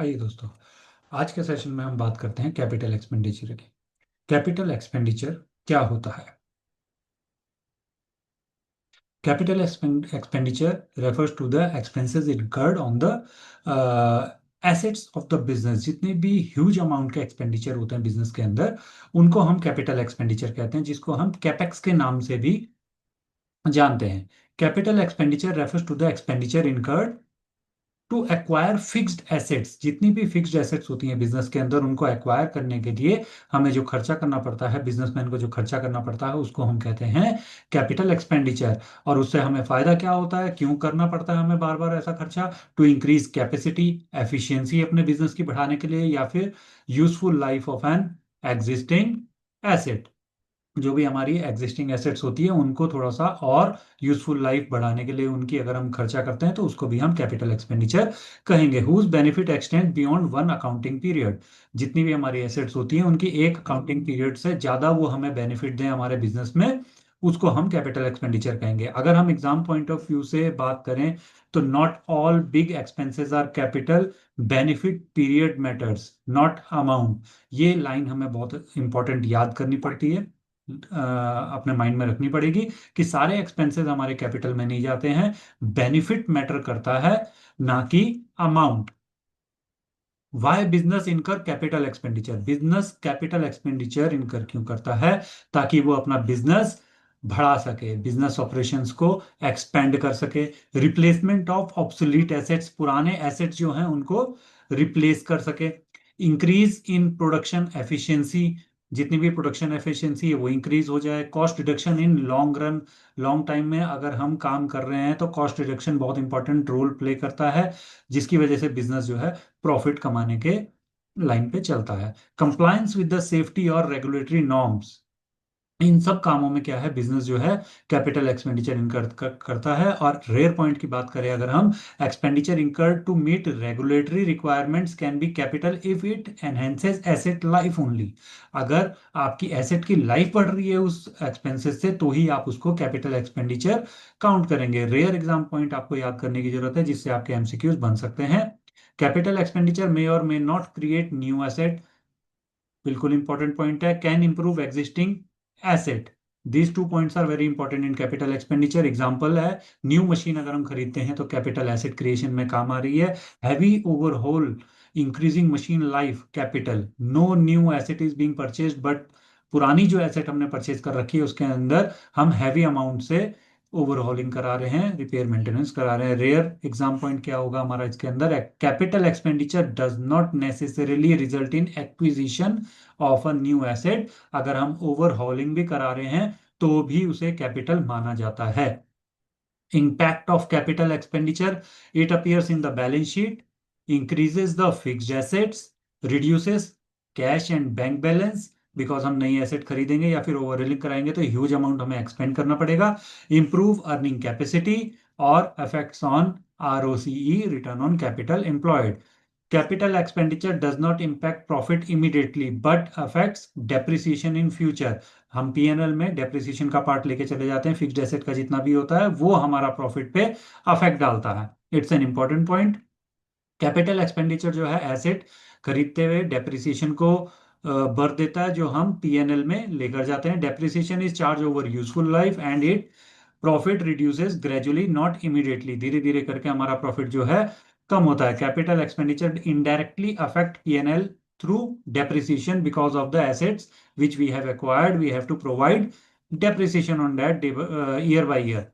आइए दोस्तों, आज के सेशन में हम बात करते हैं कैपिटल एक्सपेंडिचर की। कैपिटल एक्सपेंडिचर क्या होता है? Capital expenditure refers to the expenses incurred on the assets of the business. जितने भी ह्यूज अमाउंट के एक्सपेंडिचर होते हैं बिजनेस के अंदर, उनको हम कैपिटल एक्सपेंडिचर कहते हैं, जिसको हम कैपेक्स के नाम से भी जानते हैं। Capital expenditure refers to the expenditure incurred to acquire fixed assets. जितनी भी फिक्स्ड एसेट्स होती हैं बिजनेस के अंदर, उनको एक्वायर करने के लिए हमें जो खर्चा करना पड़ता है, बिजनेसमैन को जो खर्चा करना पड़ता है, उसको हम कहते हैं कैपिटल एक्सपेंडिचर। और उससे हमें फायदा क्या होता है, क्यों करना पड़ता है हमें बार बार ऐसा खर्चा? टू इंक्रीज कैपेसिटी, एफिशिएंसी अपने बिजनेस की बढ़ाने के लिए, या फिर useful life of an existing asset. जो भी हमारी एग्जिस्टिंग एसेट्स होती है उनको थोड़ा सा और यूजफुल लाइफ बढ़ाने के लिए उनकी अगर हम खर्चा करते हैं तो उसको भी हम कैपिटल एक्सपेंडिचर कहेंगे। Whose benefit extend beyond one accounting period. जितनी भी हमारी एसेट्स होती हैं उनकी एक अकाउंटिंग पीरियड से ज़्यादा वो हमें बेनिफिट दें हमारे बिजनेस में, उसको हम कैपिटल एक्सपेंडिचर कहेंगे। अगर हम एग्जाम पॉइंट ऑफ व्यू से बात करें तो not all big expenses are capital, benefit period matters not amount. ये लाइन हमें बहुत इंपॉर्टेंट याद करनी पड़ती है, अपने माइंड में रखनी पड़ेगी कि सारे एक्सपेंसेस हमारे कैपिटल में नहीं जाते हैं, बेनिफिट मैटर करता है, ना कि अमाउंट। वाई बिजनेस इनकर capital expenditure? Business capital expenditure इनकर क्यों करता है? ताकि वो अपना बिजनेस बढ़ा सके, बिजनेस ऑपरेशंस को एक्सपेंड कर सके। रिप्लेसमेंट ऑफ ऑब्सोलीट एसेट्स, पुराने एसेट्स जो हैं उनको रिप्लेस कर सके। इंक्रीज इन प्रोडक्शन एफिशिएंसी, जितनी भी प्रोडक्शन एफिशिएंसी है वो इंक्रीज हो जाए। Cost reduction in long run, long time में अगर हम काम कर रहे हैं तो कॉस्ट रिडक्शन बहुत इंपॉर्टेंट रोल प्ले करता है, जिसकी वजह से बिजनेस जो है प्रॉफिट कमाने के लाइन पे चलता है। कंप्लायंस विद द सेफ्टी और रेगुलेटरी नॉर्म्स, इन सब कामों में क्या है, बिजनेस जो है कैपिटल एक्सपेंडिचर इनकर करता है। और रेयर पॉइंट की बात करें अगर हम, expenditure incurred to meet regulatory requirements can be capital if it enhances asset life only. अगर आपकी एसेट की लाइफ बढ़ रही है उस एक्सपेंसेस से, तो ही आप उसको कैपिटल एक्सपेंडिचर काउंट करेंगे। रेयर एग्जाम पॉइंट आपको याद करने की जरूरत है जिससे आपके एमसीक्यूज बन सकते हैं। कैपिटल एक्सपेंडिचर मे और may not create new asset, बिल्कुल इंपॉर्टेंट पॉइंट है। Can improve existing asset, these two points are very important in capital expenditure. Example है, न्यू मशीन अगर हम खरीदते हैं तो कैपिटल एसेट क्रिएशन में काम आ रही है। Heavy overhaul increasing machine life, capital. No new asset is being purchased, but पुरानी जो एसेट हमने परचेज कर रखी है उसके अंदर हम हैवी अमाउंट से ओवरहॉलिंग करा रहे हैं, रिपेयर मेंटेनेंस करा रहे हैं। रेयर एग्जाम पॉइंट क्या होगा हमारा इसके अंदर, capital expenditure does not necessarily result in acquisition of a new asset. अगर हम ओवरहॉलिंग भी करा रहे हैं तो भी उसे कैपिटल माना जाता है। Impact of capital expenditure, it appears in the balance sheet, increases the fixed assets, reduces cash and bank balance, because हम नई एसेट खरीदेंगे या फिर ओवरहीलिंग कराएंगे तो ह्यूज अमाउंट हमें एक्सपेंड करना पड़ेगा। इंप्रूव अर्निंग कैपेसिटी और effects on ROCE, return on capital employed. Capital expenditure does not impact profit immediately but affects depreciation in future। हम पीएनएल में डेप्रिसिएशन का पार्ट लेके चले जाते हैं, फिक्स्ड एसेट का जितना भी होता है वो हमारा प्रॉफिट पे अफेक्ट डालता है। It's an important point. Capital expenditure जो है एसेट खरीदते हुए डेप्रिसिएशन को भर देता है, जो हम पीएनएल में लेकर जाते हैं। Depreciation is charge over useful life and it profit reduces gradually not immediately, धीरे धीरे करके हमारा प्रॉफिट जो है कम होता है। Capital expenditure indirectly affect PNL through depreciation because of the assets which we have acquired, we have to provide depreciation on that year by year.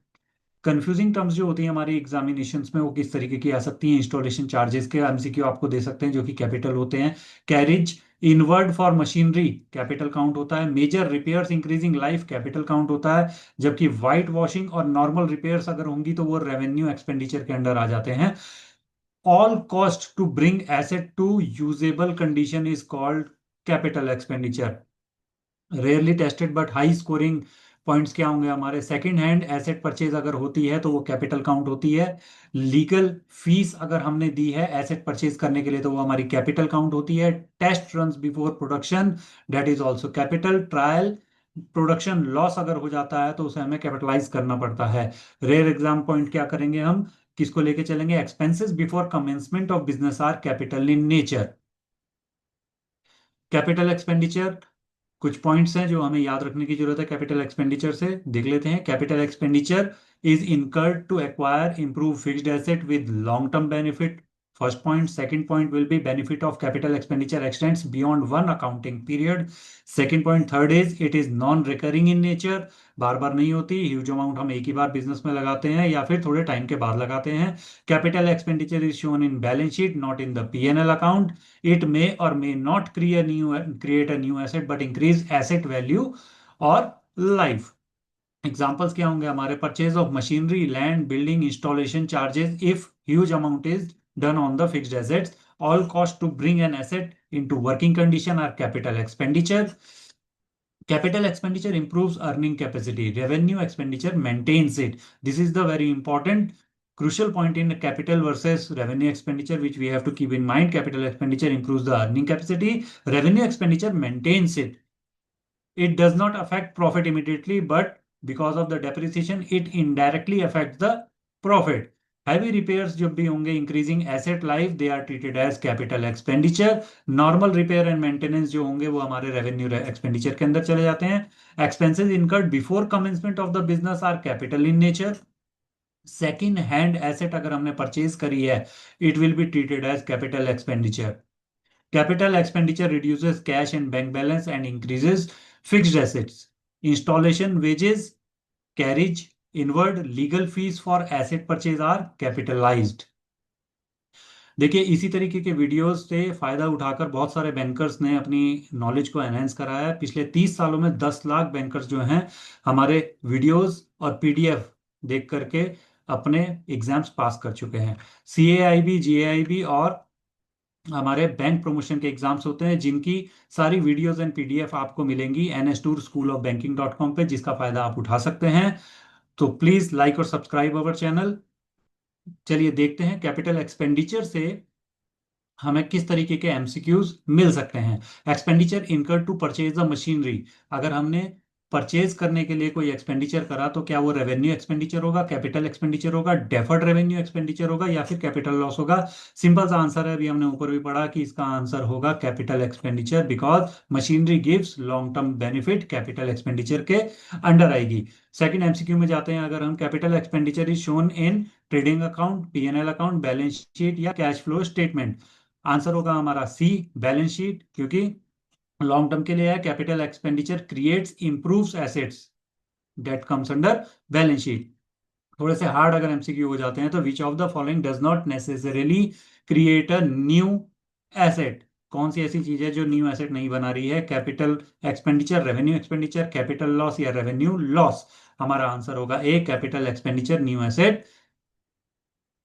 Confusing terms जो होती है हमारी एग्जामिनेशंस में वो किस तरीके की आ सकती हैं, इंस्टॉलेशन चार्जेस के एमसीक्यू आपको दे सकते हैं जो कि कैपिटल होते हैं। Carriage inward for machinery capital count होता है। Major repairs increasing life capital count होता है, जबकि वाइट वॉशिंग और नॉर्मल रिपेयर्स अगर होंगी तो वो रेवेन्यू एक्सपेंडिचर के अंडर आ जाते हैं। All cost to bring asset to usable condition is called capital expenditure. Rarely tested but high scoring points क्या होंगे हमारे, सेकंड हैंड एसेट परचेज अगर होती है तो वो कैपिटल काउंट होती है। लीगल फीस अगर हमने दी है एसेट परचेज करने के लिए तो वो हमारी कैपिटल काउंट होती है। Test runs before production, that is also capital. Trial production loss अगर हो जाता है तो उसे हमें कैपिटलाइज करना पड़ता है। रेयर एग्जाम पॉइंट क्या करेंगे हम, किसको लेके चलेंगे? Expenses before commencement of business are capital in nature. Capital expenditure, कुछ पॉइंट्स हैं जो हमें याद रखने की जरूरत है कैपिटल एक्सपेंडिचर से, देख लेते हैं। Capital expenditure is incurred to acquire improve fixed asset with long term benefit. First point. Second point will be benefit of capital expenditure extends beyond one accounting period. Second point. Third is it is non recurring in nature, बार बार नहीं होती, huge amount हम एक ही बार business में लगाते हैं या फिर थोड़े टाइम के बाद लगाते हैं। Capital expenditure is shown in balance sheet, not in the P&L account. It may or may not create a new asset but increase asset value or life. Examples क्या होंगे हमारे? Purchase of machinery, land, building, installation charges if huge amount is done on the fixed assets. All cost to bring an asset into working condition are capital expenditure. Capital expenditure improves earning capacity. Revenue expenditure maintains it. This is the very important crucial point in capital versus revenue expenditure, which we have to keep in mind. Capital expenditure improves the earning capacity. Revenue expenditure maintains it. It does not affect profit immediately, but because of the depreciation, it indirectly affects the profit. Heavy repairs जब भी होंगे, increasing asset life, they are treated as capital expenditure. Normal repair and maintenance जो होंगे वो हमारे revenue expenditure के अंदर चले जाते हैं। Expenses incurred before commencement of the business are capital in nature. Second hand asset अगर हमने परचेज करी है, it will be treated as capital expenditure. Capital expenditure reduces cash and bank balance and increases fixed assets. Installation wages, carriage, inward legal fees for asset purchase are capitalized. देखिए, इसी तरीके के videos से फायदा उठाकर बहुत सारे बैंकर्स ने अपनी नॉलेज को एनहेंस कराया है। पिछले 30 सालों में 10 लाख बैंकर्स जो हैं हमारे वीडियोस और पीडीएफ देख करके अपने एग्जाम्स पास कर चुके हैं। CAIB, GAIB और हमारे बैंक प्रमोशन के एग्जाम्स होते हैं, जिनकी सारी वीडियोस एंड पीडीएफ आपको मिलेंगी nstour.schoolofbanking.com पे, जिसका फायदा आप उठा सकते हैं। तो प्लीज लाइक और सब्सक्राइब अवर चैनल। चलिए देखते हैं कैपिटल एक्सपेंडिचर से हमें किस तरीके के एमसीक्यूज मिल सकते हैं। Expenditure incurred to purchase the machinery, अगर हमने परचेज करने के लिए कोई एक्सपेंडिचर करा तो क्या वो रेवेन्यू एक्सपेंडिचर होगा, कैपिटल एक्सपेंडिचर होगा, डेफर्ड रेवेन्यू एक्सपेंडिचर होगा या फिर कैपिटल लॉस होगा? सिंपल सा आंसर है, अभी हमने ऊपर भी पढ़ा कि इसका आंसर होगा capital expenditure, because machinery gives long term benefit, capital expenditure के अंडर आएगी। सेकंड एमसीक्यू में जाते हैं। अगर हम capital expenditure is shown in trading account, P&L account, balance sheet या कैश फ्लो स्टेटमेंट, आंसर होगा हमारा सी, बैलेंस शीट, क्योंकि लॉन्ग टर्म के लिए है। Capital expenditure creates improves assets, that comes under balance sheet. थोड़े से हार्ड अगर एमसीक्यू हो जाते हैं तो which of the following does not necessarily create a new asset? कौन सी ऐसी चीज है जो न्यू एसेट नहीं बना रही है? Capital expenditure, revenue expenditure, capital loss या रेवेन्यू लॉस? हमारा आंसर होगा A, capital expenditure new asset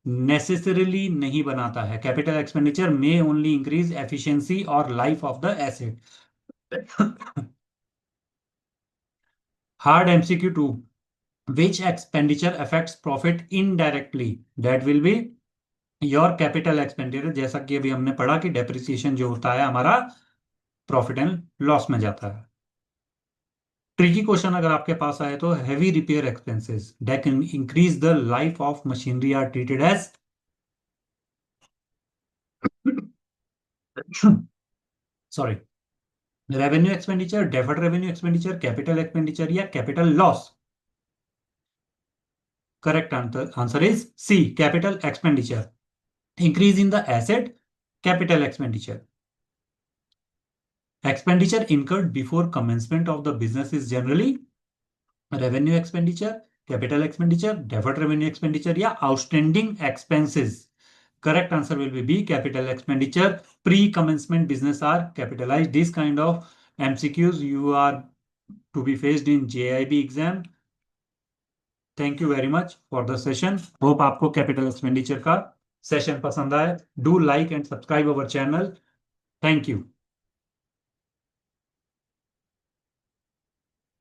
necessarily नहीं बनाता है। कैपिटल एक्सपेंडिचर में ओनली इंक्रीज एफिशिएंसी और life of the asset. Hard MCQ 2, which expenditure affects profit indirectly? That will be your capital expenditure। जैसा कि अभी हमने पढ़ा कि डेप्रिसिएशन जो होता है हमारा प्रॉफिट एंड लॉस में जाता है। ट्रिकी क्वेश्चन अगर आपके पास आए तो heavy repair expenses that can increase the life of machinery are treated as sorry revenue expenditure, deferred revenue expenditure, capital expenditure या capital loss? Correct answer is C, capital expenditure. Increase in the asset, capital expenditure. Expenditure incurred before commencement of the business is generally revenue expenditure, capital expenditure, deferred revenue expenditure या outstanding expenses. Correct answer will be B, capital expenditure. Pre-commencement business are capitalized. This kind of MCQs you are to be faced in JIB exam. Thank you very much for the session. Hope आपको capital expenditure का session पसंद आए. Do like and subscribe our channel. Thank you.